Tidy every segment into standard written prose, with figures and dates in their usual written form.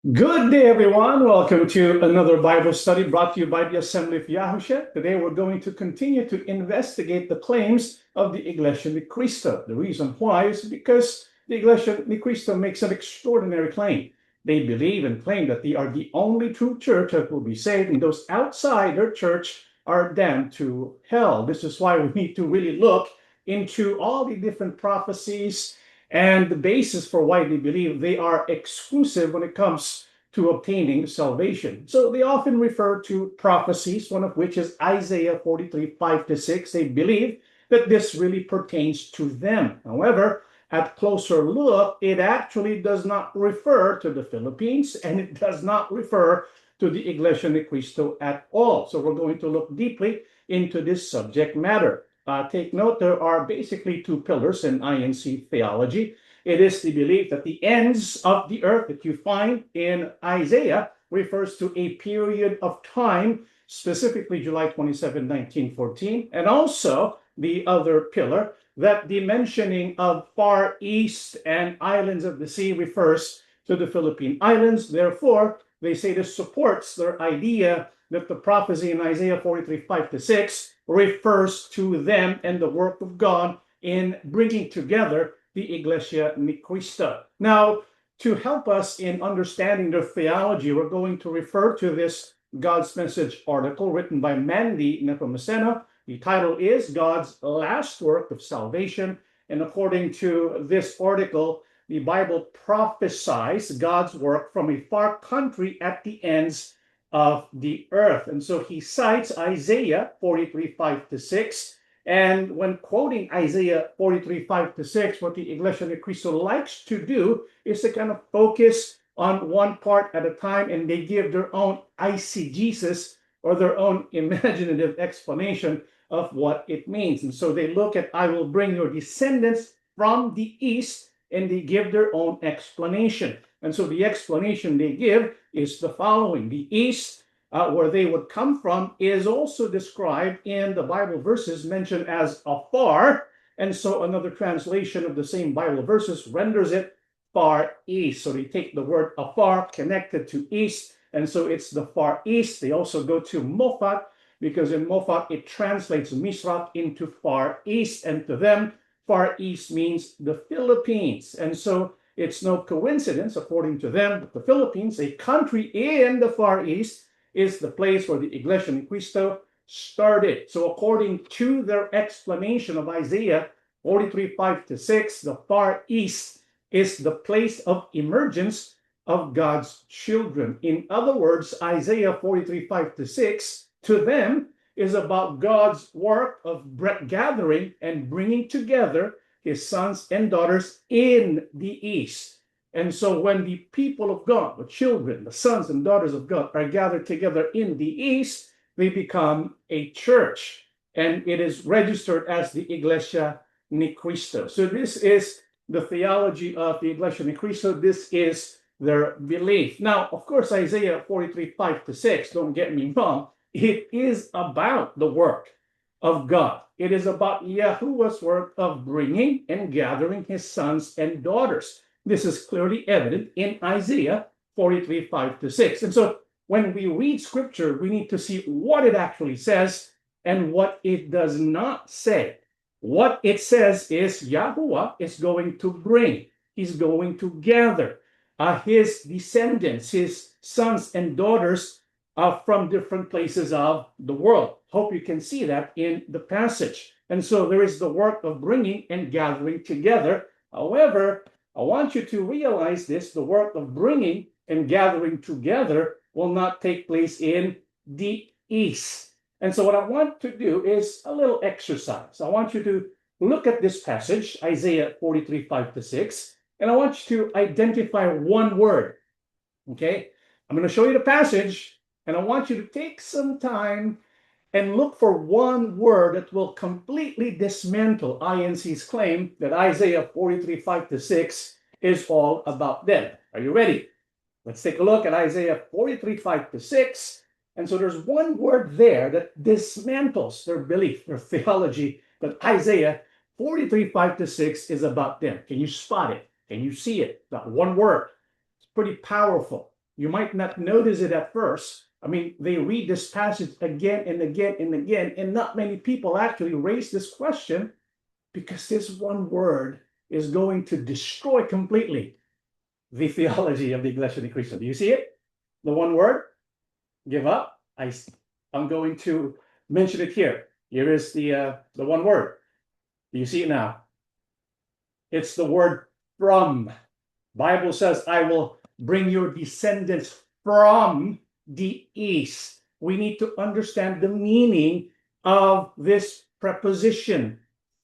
Good day, everyone. Welcome to another Bible study brought to you by the Assembly of Yahusha. Today, we're going to continue to investigate the claims of the Iglesia ni Cristo. The reason why is because the Iglesia ni Cristo makes an extraordinary claim. They believe and claim that they are the only true church that will be saved, and those outside their church are damned to hell. This is why we need to really look into all the different prophecies and the basis for why they believe they are exclusive when it comes to obtaining salvation. So they often refer to prophecies, one of which is Isaiah 43, 5 to 6. They believe that this really pertains to them. However, at closer look, it actually does not refer to the Philippines, and it does not refer to the Iglesia ni Cristo at all. So we're going to look deeply into this subject matter. Take note, there are basically two pillars in INC theology. It is the belief that the ends of the earth that you find in Isaiah refers to a period of time, specifically July 27, 1914, and also the other pillar, that the mentioning of Far East and islands of the sea refers to the Philippine Islands. Therefore, they say this supports their idea that the prophecy in Isaiah 43, 5 to 6 refers to them and the work of God in bringing together the Iglesia ni Cristo. Now, to help us in understanding their theology, we're going to refer to this God's Message article written by Mandy Nepomuceno. The title is God's Last Work of Salvation. And according to this article, the Bible prophesies God's work from a far country at the ends of the earth. And so he cites Isaiah 43, 5 to 6. And when quoting Isaiah 43, 5 to 6, what the Iglesia ni Cristo likes to do is to kind of focus on one part at a time, and they give their own eisegesis or their own imaginative explanation of what it means. And so they look at, I will bring your descendants from the east, and they give their own explanation. And so the explanation they give is the following. The east, where they would come from, is also described in the Bible verses mentioned as afar. And so another translation of the same Bible verses renders it far east. So they take the word afar connected to east, and so it's the far east. They also go to Mofat, because in Mofat it translates Misrach into far east, and to them, far east means the Philippines. And so it's no coincidence, according to them, that the Philippines, a country in the Far East, is the place where the Iglesia ni Cristo started. So according to their explanation of Isaiah 43, 5 to 6, the Far East is the place of emergence of God's children. In other words, Isaiah 43, 5 to 6, to them, is about God's work of gathering and bringing together his sons and daughters in the east. And so when the people of God, the children, the sons and daughters of God, are gathered together in the east, they become a church, and it is registered as the Iglesia ni Cristo. So this is the theology of the Iglesia ni Cristo. This is their belief. Now, of course, Isaiah 43, 5 to 6, don't get me wrong, it is about the work of God. It is about Yahuwah's work of bringing and gathering his sons and daughters. This is clearly evident in Isaiah 43, 5 to 6. And so when we read scripture, we need to see what it actually says and what it does not say. What it says is Yahuwah is going to bring, he's going to gather his descendants, his sons and daughters from different places of the world. Hope you can see that in the passage. And so there is the work of bringing and gathering together. However, I want you to realize this, the work of bringing and gathering together will not take place in the east. And so what I want to do is a little exercise. I want you to look at this passage, Isaiah 43, 5 to 6, and I want you to identify one word, okay? I'm going to show you the passage, and I want you to take some time and look for one word that will completely dismantle INC's claim that Isaiah 43, 5 to 6 is all about them. Are you ready? Let's take a look at Isaiah 43, 5 to 6. And so there's one word there that dismantles their belief, their theology, that Isaiah 43, 5 to 6 is about them. Can you spot it? Can you see it? That one word. It's pretty powerful. You might not notice it at first. I mean, they read this passage again and again and again, and not many people actually raise this question, because this one word is going to destroy completely the theology of the Iglesia ni Cristo. Do you see it? The one word, give up. I'm going to mention it here. Here is the one word. Do you see it now? It's the word from. Bible says, I will bring your descendants from the east. We need to understand the meaning of this preposition,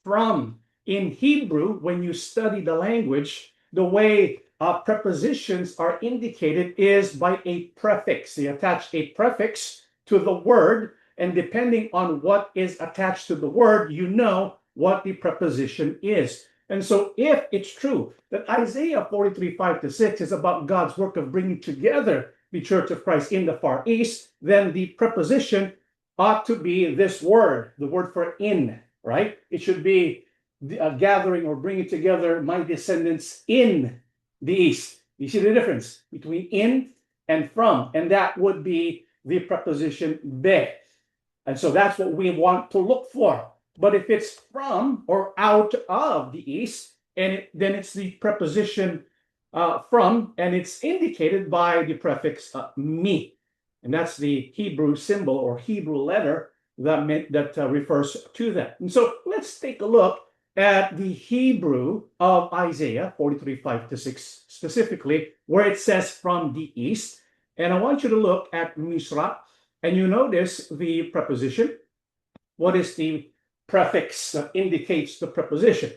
from. In Hebrew, when you study the language, the way prepositions are indicated is by a prefix. They attach a prefix to the word, and depending on what is attached to the word, you know what the preposition is. And so if it's true that Isaiah 43:5-6 is about God's work of bringing together the Church of Christ in the Far East, then the preposition ought to be this word, the word for in, right? It should be gathering or bringing together my descendants in the East. You see the difference between in and from, and that would be the preposition be. And so that's what we want to look for. But if it's from or out of the east, and then it's the preposition from, and it's indicated by the prefix me. And that's the Hebrew symbol or Hebrew letter that refers to that. And so let's take a look at the Hebrew of Isaiah 43:5-6 specifically, where it says from the east. And I want you to look at Misra, and you notice the preposition. What is the prefix that indicates the preposition?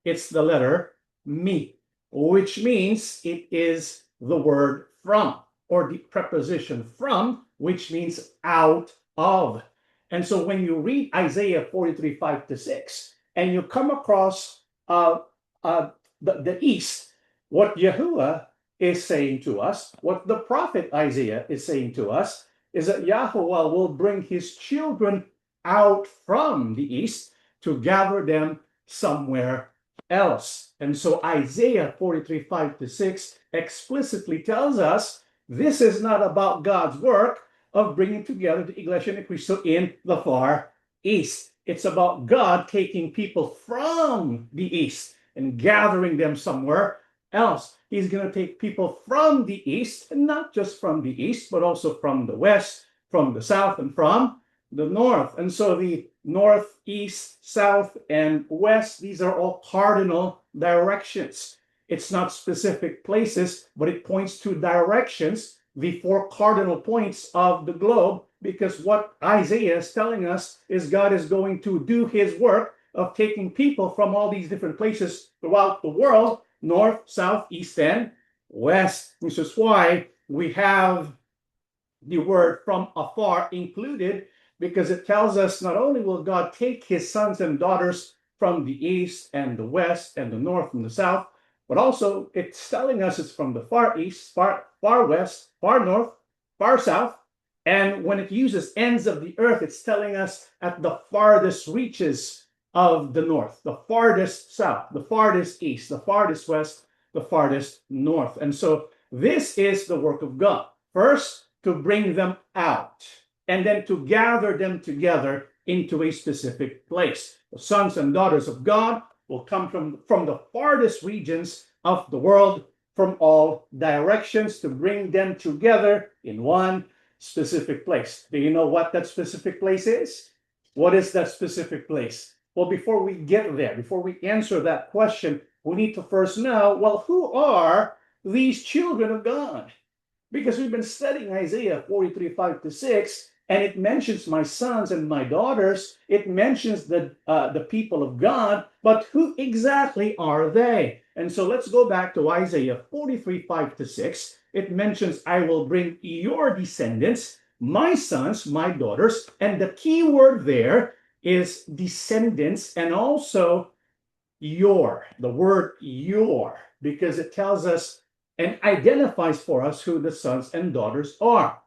It's the letter me, which means it is the word from, or the preposition from, which means out of. And so when you read Isaiah 43:5-6, and you come across the east, what Yahuwah is saying to us, what the prophet Isaiah is saying to us, is that Yahuwah will bring his children out from the east to gather them somewhere else. And so Isaiah 43:5-6 explicitly tells us this is not about God's work of bringing together the Iglesia ni Cristo in the Far East. It's about God taking people from the east and gathering them somewhere else. He's going to take people from the east, and not just from the east, but also from the west, from the south, and from the north. And so the north, east, south, and west, these are all cardinal directions. It's not specific places, but it points to directions, the four cardinal points of the globe, because what Isaiah is telling us is God is going to do his work of taking people from all these different places throughout the world, north, south, east, and west. Which is why we have the word from afar included, because it tells us not only will God take his sons and daughters from the east and the west and the north and the south, but also it's telling us it's from the far east, far west, far north, far south. And when it uses ends of the earth, it's telling us at the farthest reaches of the north, the farthest south, the farthest east, the farthest west, the farthest north. And so this is the work of God. First, to bring them out, and then to gather them together into a specific place. The sons and daughters of God will come from the farthest regions of the world, from all directions, to bring them together in one specific place. Do you know what that specific place is? What is that specific place? Well, before we get there, before we answer that question, we need to first know, well, who are these children of God? Because we've been studying Isaiah 43:5-6, and it mentions my sons and my daughters. It mentions the people of God, but who exactly are they? And so let's go back to Isaiah 43:5-6. It mentions, I will bring your descendants, my sons, my daughters, and the key word there is descendants, and also your, the word your, because it tells us and identifies for us who the sons and daughters are.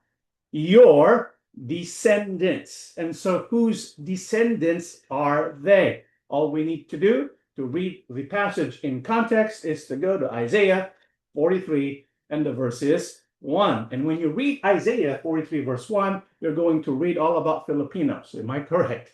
Your descendants. And so whose descendants are they? All we need to do to read the passage in context is to go to Isaiah 43 and the verses 1. And when you read Isaiah 43 verse 1, you're going to read all about Filipinos. Am I correct?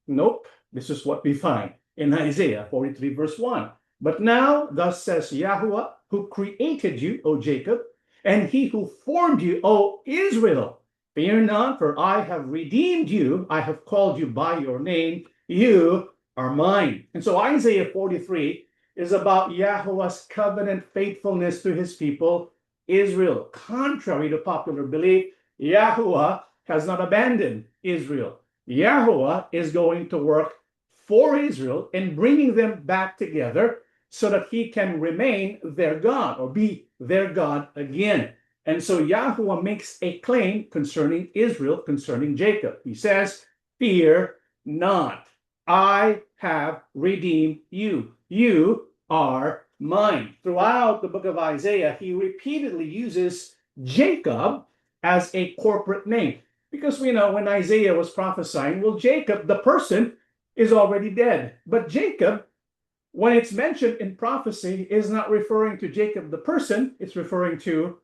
Nope. This is what we find in Isaiah 43 verse 1. But now, thus says Yahuwah, who created you, O Jacob, and he who formed you, O Israel. Fear not, for I have redeemed you. I have called you by your name. You are mine. And so Isaiah 43 is about Yahuwah's covenant faithfulness to his people, Israel. Contrary to popular belief, Yahuwah has not abandoned Israel. Yahuwah is going to work for Israel and bringing them back together so that he can remain their God or be their God again. And so Yahuwah makes a claim concerning Israel, concerning Jacob. He says, fear not, I have redeemed you. You are mine. Throughout the book of Isaiah, he repeatedly uses Jacob as a corporate name. Because we know when Isaiah was prophesying, well, Jacob, the person, is already dead. But Jacob, when it's mentioned in prophecy, is not referring to Jacob, the person. It's referring to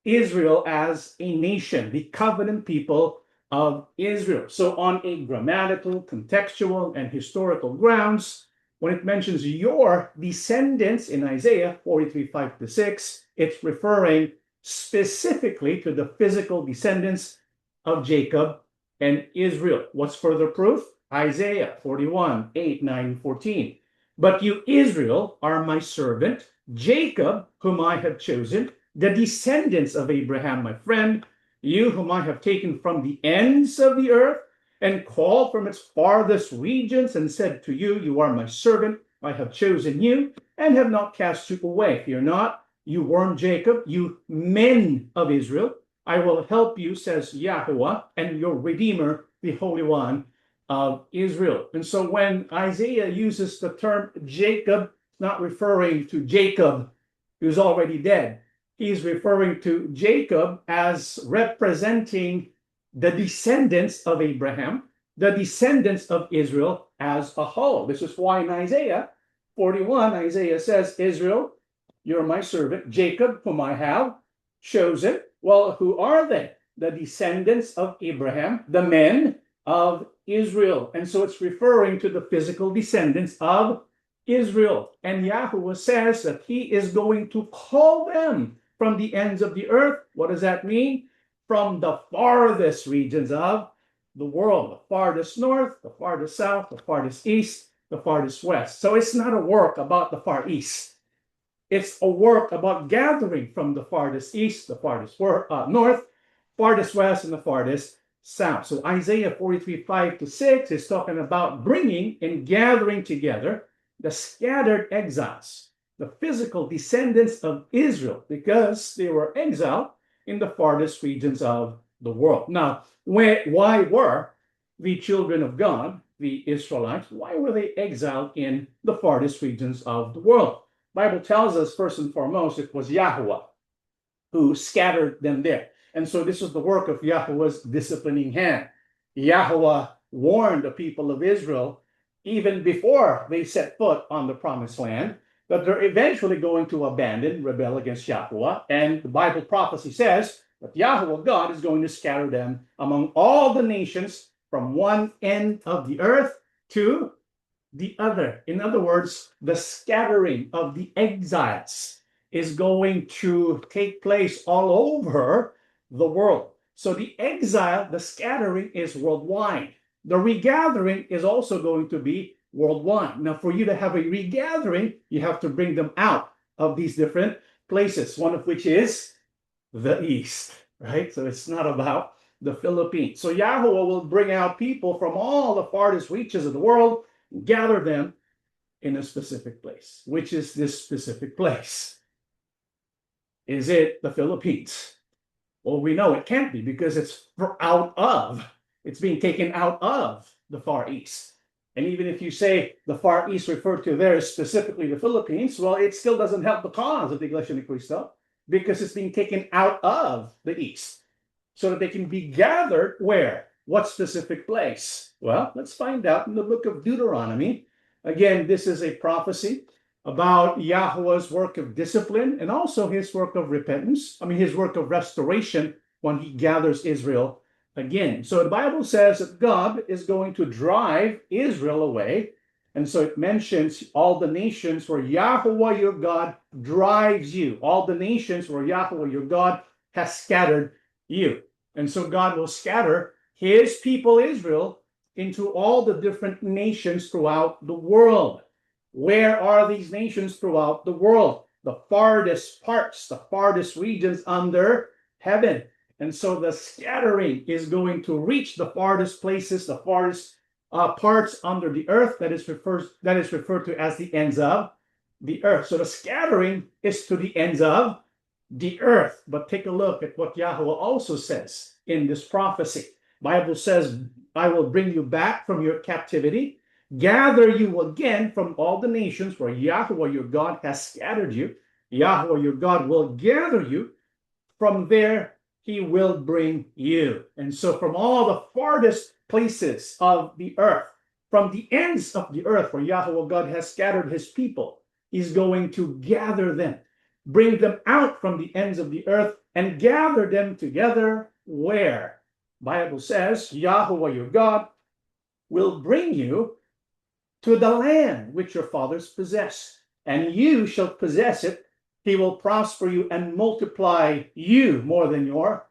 Israel as a nation, the covenant people of Israel. So on a grammatical, contextual, and historical grounds, when it mentions your descendants in Isaiah 43, 5-6, it's referring specifically to the physical descendants of Jacob and Israel. What's further proof? Isaiah 41, 8, 9, 14. But you, Israel, are my servant, Jacob, whom I have chosen, the descendants of Abraham, my friend, you whom I have taken from the ends of the earth and called from its farthest regions and said to you, you are my servant, I have chosen you and have not cast you away. Fear not, you worm Jacob, you men of Israel. I will help you, says Yahuwah, and your Redeemer, the Holy One of Israel. And so when Isaiah uses the term Jacob, not referring to Jacob, who's already dead. He's referring to Jacob as representing the descendants of Abraham, the descendants of Israel as a whole. This is why in Isaiah 41, Isaiah says, Israel, you're my servant, Jacob, whom I have chosen. Well, who are they? The descendants of Abraham, the men of Israel. And so it's referring to the physical descendants of Israel. And Yahuwah says that he is going to call them from the ends of the earth. What does that mean? From the farthest regions of the world, the farthest north, the farthest south, the farthest east, the farthest west. So it's not a work about the far east. It's a work about gathering from the farthest east, the farthest north, farthest west, and the farthest south. So Isaiah 43, 5-6 is talking about bringing and gathering together the scattered exiles, the physical descendants of Israel, because they were exiled in the farthest regions of the world. Now, why were the children of God, the Israelites, why were they exiled in the farthest regions of the world? Bible tells us, first and foremost, it was Yahuwah who scattered them there. And so this was the work of Yahuwah's disciplining hand. Yahuwah warned the people of Israel, even before they set foot on the promised land, that they're eventually going to abandon, rebel against Yahuwah. And the Bible prophecy says that Yahuwah God is going to scatter them among all the nations from one end of the earth to the other. In other words, the scattering of the exiles is going to take place all over the world. So the exile, the scattering is worldwide. The regathering is also going to be worldwide. Now, for you to have a regathering, you have to bring them out of these different places, one of which is the east, right? So it's not about the Philippines. So Yahuwah will bring out people from all the farthest reaches of the world, gather them in a specific place. Which is this specific place? Is it the Philippines? Well, we know it can't be because it's being taken out of the Far East. And even if you say the Far East referred to there is specifically the Philippines, well, it still doesn't help the cause of the Iglesia ni Cristo because it's being taken out of the East so that they can be gathered where? What specific place? Well, let's find out in the book of Deuteronomy. Again, this is a prophecy about Yahweh's work of discipline and also his work of repentance. His work of restoration when he gathers Israel again. So the Bible says that God is going to drive Israel away. And so it mentions all the nations where Yahweh your God drives you, all the nations where Yahweh your God has scattered you. And so God will scatter his people Israel into all the different nations throughout the world. Where are these nations throughout the world? The farthest parts, the farthest regions under heaven. And so the scattering is going to reach the farthest places, the farthest parts under the earth. That is referred to as the ends of the earth. So the scattering is to the ends of the earth. But take a look at what Yahweh also says in this prophecy. Bible says, I will bring you back from your captivity, gather you again from all the nations where Yahweh your God has scattered you. Yahweh your God will gather you. From there, he will bring you. And so from all the farthest places of the earth, from the ends of the earth where Yahweh God has scattered his people, he's going to gather them, bring them out from the ends of the earth and gather them together where? Bible says, Yahweh your God will bring you to the land which your fathers possessed, and you shall possess it. He will prosper you and multiply you more than your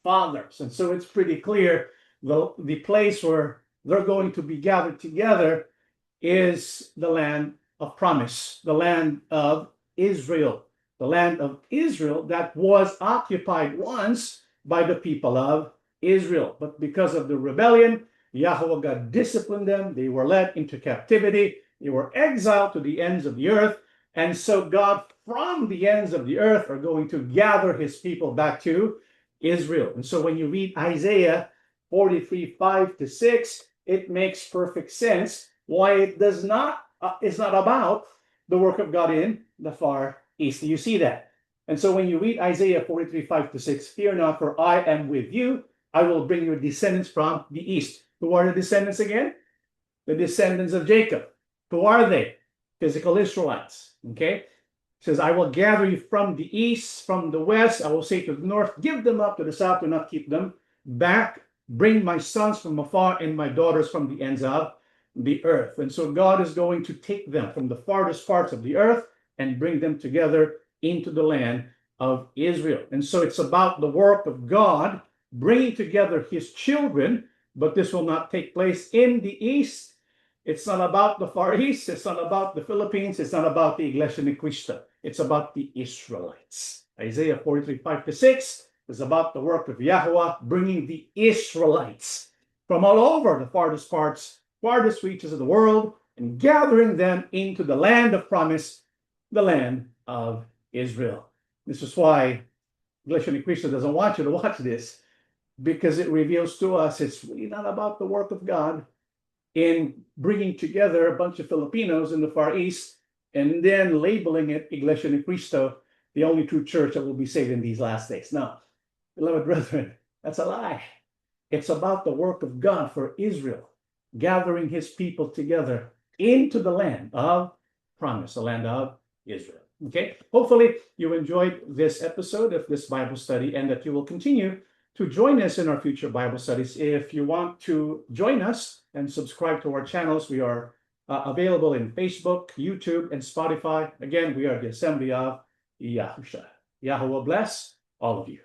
fathers. And so it's pretty clear the place where they're going to be gathered together is the land of promise, the land of Israel, the land of Israel that was occupied once by the people of Israel. But because of the rebellion, Yahweh God disciplined them. They were led into captivity. They were exiled to the ends of the earth. And so God, from the ends of the earth, are going to gather his people back to Israel. And so when you read Isaiah 43, 5-6, it makes perfect sense why it's not about the work of God in the far east. Do you see that? And so when you read Isaiah 43, 5-6, fear not, for I am with you. I will bring your descendants from the east. Who are the descendants again? The descendants of Jacob. Who are they? Physical Israelites. Okay? It says, I will gather you from the east, from the west. I will say to the north, give them up, to the south, do not keep them back. Bring my sons from afar and my daughters from the ends of the earth. And so God is going to take them from the farthest parts of the earth and bring them together into the land of Israel. And so it's about the work of God bringing together his children, but this will not take place in the east. It's not about the Far East. It's not about the Philippines. It's not about the Iglesia ni Cristo. It's about the Israelites. Isaiah 43, 5-6 is about the work of Yahweh bringing the Israelites from all over the farthest parts, farthest reaches of the world, and gathering them into the land of promise, the land of Israel. This is why Iglesia ni Cristo doesn't want you to watch this, because it reveals to us it's really not about the work of God in bringing together a bunch of Filipinos in the Far East and then labeling it Iglesia ni Cristo, the only true church that will be saved in these last days. No, beloved brethren, that's a lie. It's about the work of God for Israel, gathering his people together into the land of promise, the land of Israel. Okay, hopefully you enjoyed this episode of this Bible study and that you will continue to join us in our future Bible studies. If you want to join us and subscribe to our channels, we are available in Facebook, YouTube, and Spotify. Again, we are the Assembly of Yahusha. Yahweh bless all of you.